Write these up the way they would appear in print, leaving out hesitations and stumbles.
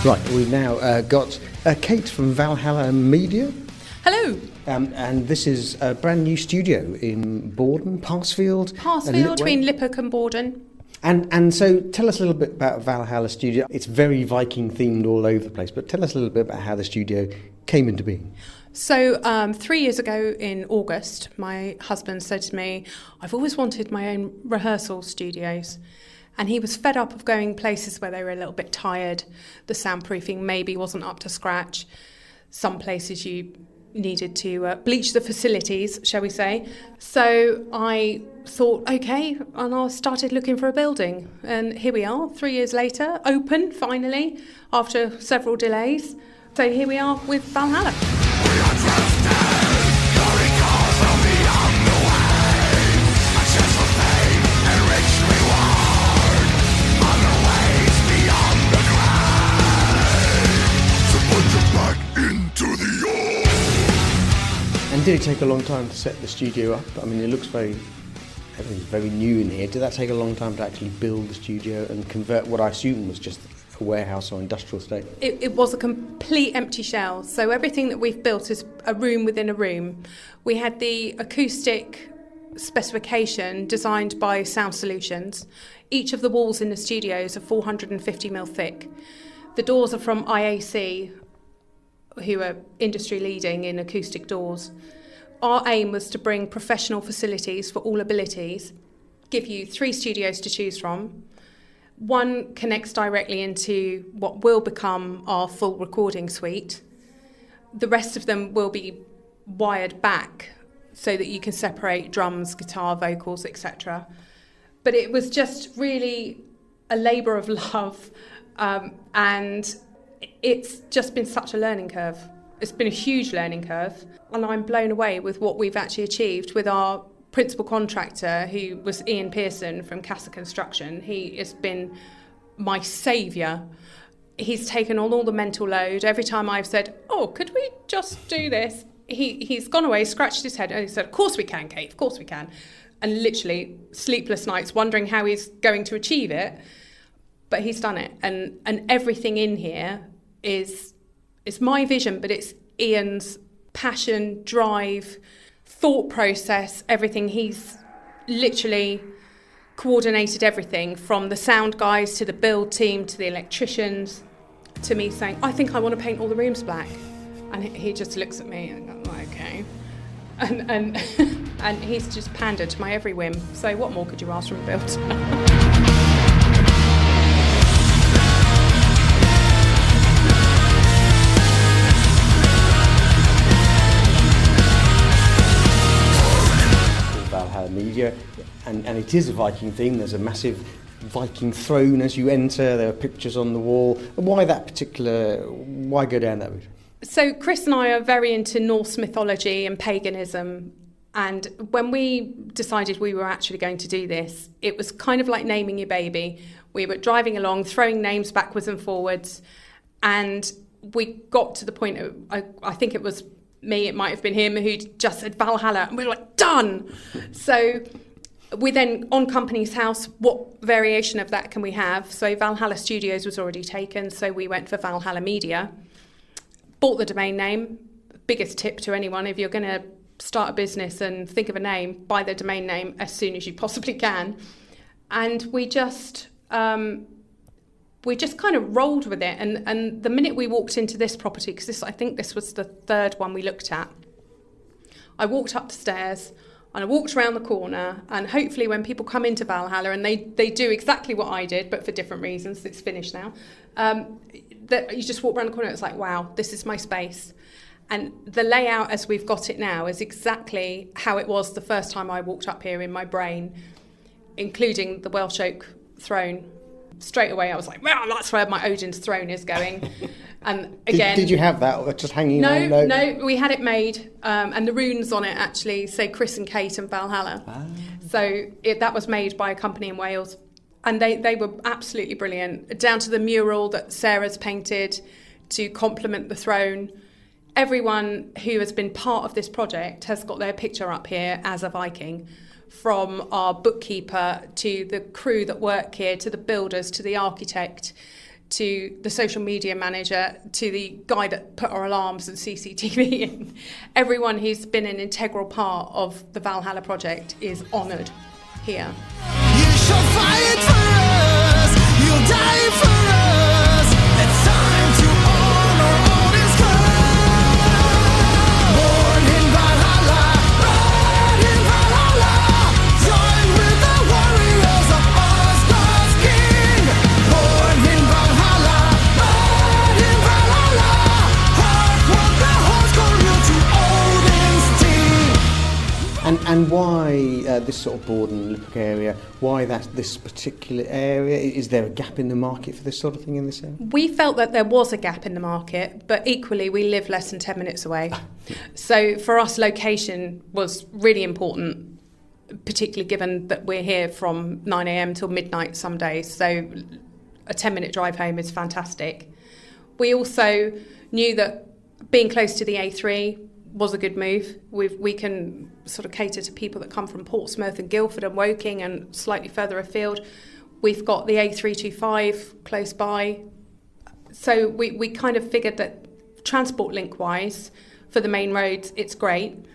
Right, we've now got Kate from Valhalla Media. Hello. And this is a brand new studio in Borden, Parsfield. Between Liphook and Borden. And so tell us a little bit about Valhalla Studio. It's very Viking themed all over the place, but tell us a little bit about how the studio came into being. So 3 years ago in August, my husband said to me, I've always wanted my own rehearsal studios. And he was fed up of going places where they were a little bit tired. The soundproofing maybe wasn't up to scratch. Some places you needed to bleach the facilities, shall we say. So I thought, okay, and I started looking for a building. And here we are, 3 years later, open finally, after several delays. So here we are with Valhalla. And did it take a long time to set the studio up? I mean, it looks everything's very new in here. Did that take a long time to actually build the studio and convert what I assume was just a warehouse or industrial estate? It was a complete empty shell. So everything that we've built is a room within a room. We had the acoustic specification designed by Sound Solutions. Each of the walls in the studios are 450mm thick. The doors are from IAC, who are industry leading in acoustic doors. Our aim was to bring professional facilities for all abilities, give you 3 studios to choose from. One connects directly into what will become our full recording suite. The rest of them will be wired back so that you can separate drums, guitar, vocals, etc. But it was just really a labour of love, and it's just been such a learning curve. It's been a huge learning curve, and I'm blown away with what we've actually achieved with our principal contractor, who was Ian Pearson from Casa Construction. He has been my saviour. He's taken on all the mental load. Every time I've said, oh, could we just do this? He's gone away, scratched his head, and he said, of course we can, Kate, of course we can. And literally sleepless nights wondering how he's going to achieve it. But he's done it, and everything in here is my vision, but it's Ian's passion, drive, thought process, everything. He's literally coordinated everything from the sound guys to the build team to the electricians to me saying, I think I want to paint all the rooms black. And he just looks at me and I'm like, okay. And and he's just pandered to my every whim. So what more could you ask from a builder? Valhalla Media, and it is a Viking theme. There's a massive Viking throne as you enter. There are pictures on the wall. Why go down that route? So Chris and I are very into Norse mythology and paganism, and when we decided we were actually going to do this, it was kind of like naming your baby. We were driving along, throwing names backwards and forwards, and we got to the point of, I think it was me, it might have been him, who just said Valhalla, and we were like, done! So we then, on Company's House, what variation of that can we have? So Valhalla Studios was already taken, so we went for Valhalla Media. Bought the domain name. Biggest tip to anyone, if you're going to start a business and think of a name, buy the domain name as soon as you possibly can. And we just kind of rolled with it. And the minute we walked into this property, because I think this was the third one we looked at, I walked up the stairs and I walked around the corner, and hopefully when people come into Valhalla and they do exactly what I did, but for different reasons, it's finished now, that you just walk around the corner, it's like, wow, this is my space. And the layout as we've got it now is exactly how it was the first time I walked up here in my brain, including the Welsh oak throne. Straight away I was like, well, that's where my Odin's throne is going. And again, did you have that just hanging on? No, we had it made, and the runes on it actually say Chris and Kate and Valhalla. So that was made by a company in Wales, and they were absolutely brilliant, down to the mural that Sarah's painted to complement the throne. Everyone who has been part of this project has got their picture up here as a Viking, from our bookkeeper to the crew that work here, to the builders, to the architect, to the social media manager, to the guy that put our alarms and CCTV in. Everyone who's been an integral part of the Valhalla project is honoured here. You shall fight for us, you'll die for us. It's time to honor Odin's cause. Born in Valhalla, bred in Valhalla. Join with the warriors of Asgard's king. Born in Valhalla, bred in Valhalla. Heart what the horse call you to Odin's team. And why this sort of Borden, Lippert area? Why this particular area? Is there a gap in the market for this sort of thing in this area? We felt that there was a gap in the market, but equally we live less than 10 minutes away. So for us, location was really important, particularly given that we're here from 9 a.m. till midnight some days. So a 10-minute drive home is fantastic. We also knew that being close to the A3 was a good move. We can sort of cater to people that come from Portsmouth and Guildford and Woking and slightly further afield. We've got the A325 close by. So we kind of figured that transport link-wise, for the main roads, it's great.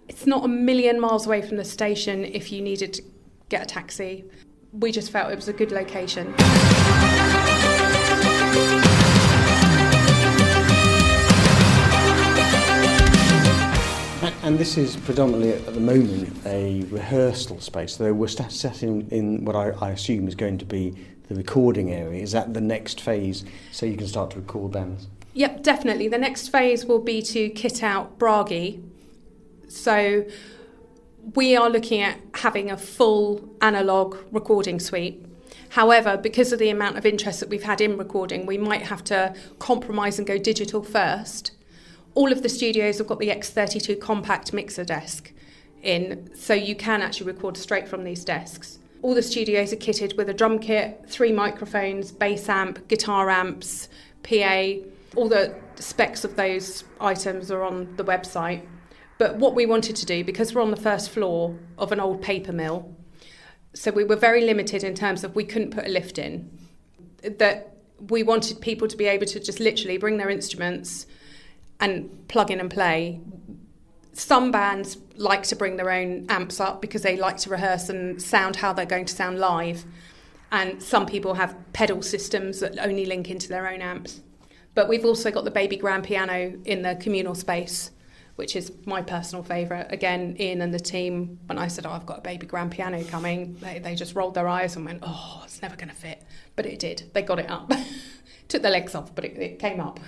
It's not a million miles away from the station if you needed to get a taxi. We just felt it was a good location. And this is predominantly, at the moment, a rehearsal space. So we're set in what I assume is going to be the recording area. Is that the next phase, so you can start to record bands? Yep, definitely. The next phase will be to kit out Bragi. So we are looking at having a full analogue recording suite. However, because of the amount of interest that we've had in recording, we might have to compromise and go digital first. All of the studios have got the X32 compact mixer desk in, so you can actually record straight from these desks. All the studios are kitted with a drum kit, 3 microphones, bass amp, guitar amps, PA. All the specs of those items are on the website. But what we wanted to do, because we're on the first floor of an old paper mill, so we were very limited in terms of we couldn't put a lift in, that we wanted people to be able to just literally bring their instruments and plug in and play. Some bands like to bring their own amps up because they like to rehearse and sound how they're going to sound live. And some people have pedal systems that only link into their own amps. But we've also got the baby grand piano in the communal space, which is my personal favourite. Again, Ian and the team, when I said, I've got a baby grand piano coming, they just rolled their eyes and went, oh, it's never going to fit. But it did. They got it up. Took their legs off, but it came up.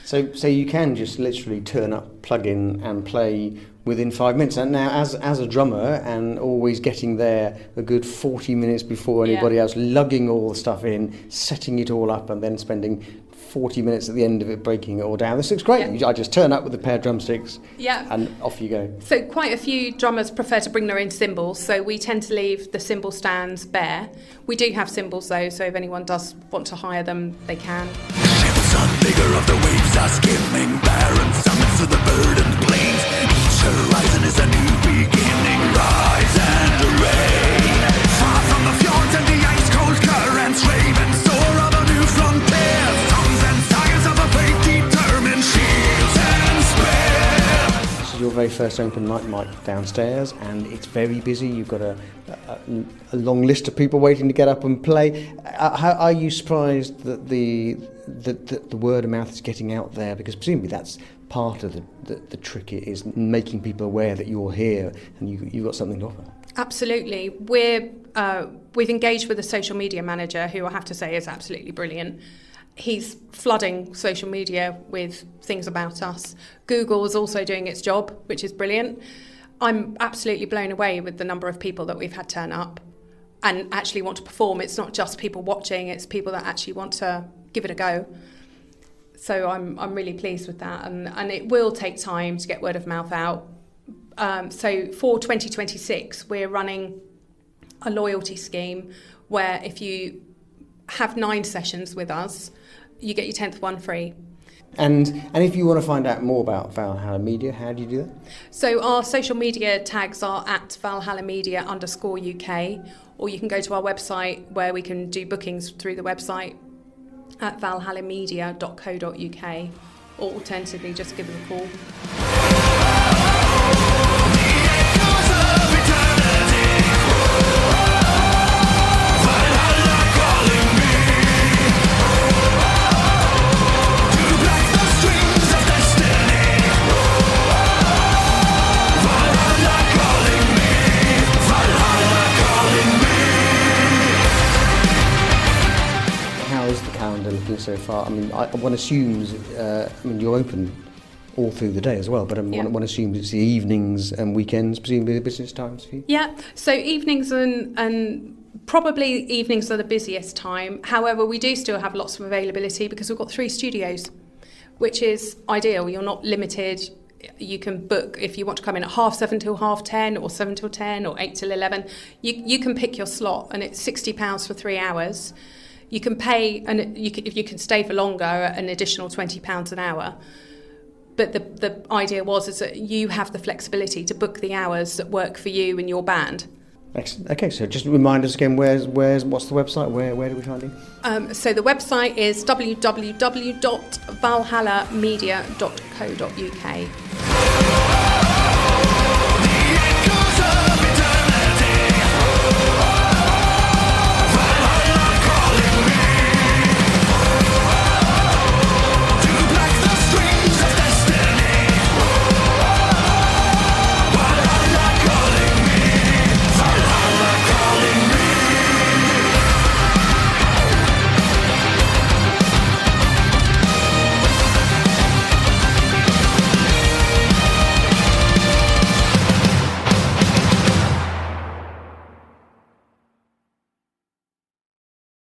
So you can just literally turn up, plug in and play within 5 minutes. And now as a drummer and always getting there a good 40 minutes before anybody else, lugging all the stuff in, setting it all up and then spending 40 minutes at the end of it breaking it all down. This looks great. Yeah. I just turn up with a pair of drumsticks and off you go. So quite a few drummers prefer to bring their own cymbals, so we tend to leave the cymbal stands bare. We do have cymbals though, so if anyone does want to hire them, they can. Ships are bigger of the waves are skimming barren summits of the verdant plains. Each horizon is a new beginning. Rise and array. Far from the fjords and the ice cold currents, raven soar of a new frontier. Your very first open mic downstairs, and it's very busy. You've got a long list of people waiting to get up and play. Are you surprised that the word of mouth is getting out there? Because presumably that's part of the trick, is making people aware that you're here and you've got something to offer. Absolutely. We've engaged with a social media manager who I have to say is absolutely brilliant. He's flooding social media with things about us. Google is also doing its job, which is brilliant. I'm absolutely blown away with the number of people that we've had turn up and actually want to perform. It's not just people watching, it's people that actually want to give it a go. So I'm really pleased with that. And it will take time to get word of mouth out. So for 2026, we're running a loyalty scheme where if you have 9 sessions with us, you get your 10th one free. And if you want to find out more about Valhalla Media, how do you do that? So our social media tags are at Valhalla Media _UK, or you can go to our website where we can do bookings through the website. at valhallamedia.co.uk, or alternatively just give us a call. How's the calendar looking so far? I mean, one assumes, you're open all through the day as well, but one assumes it's the evenings and weekends, presumably the busiest times for you? Yeah, so evenings and probably evenings are the busiest time. However, we do still have lots of availability because we've got 3 studios, which is ideal. You're not limited. You can book if you want to come in at 7:30 till 10:30, or 7 till 10, or 8 till 11. You can pick your slot, and it's £60 for 3 hours. You can pay, and if you can stay for longer, an additional £20 an hour. But the idea is that you have the flexibility to book the hours that work for you and your band. Excellent. Okay, so just remind us again, what's the website? Where do we find you? So the website is www.valhallamedia.co.uk.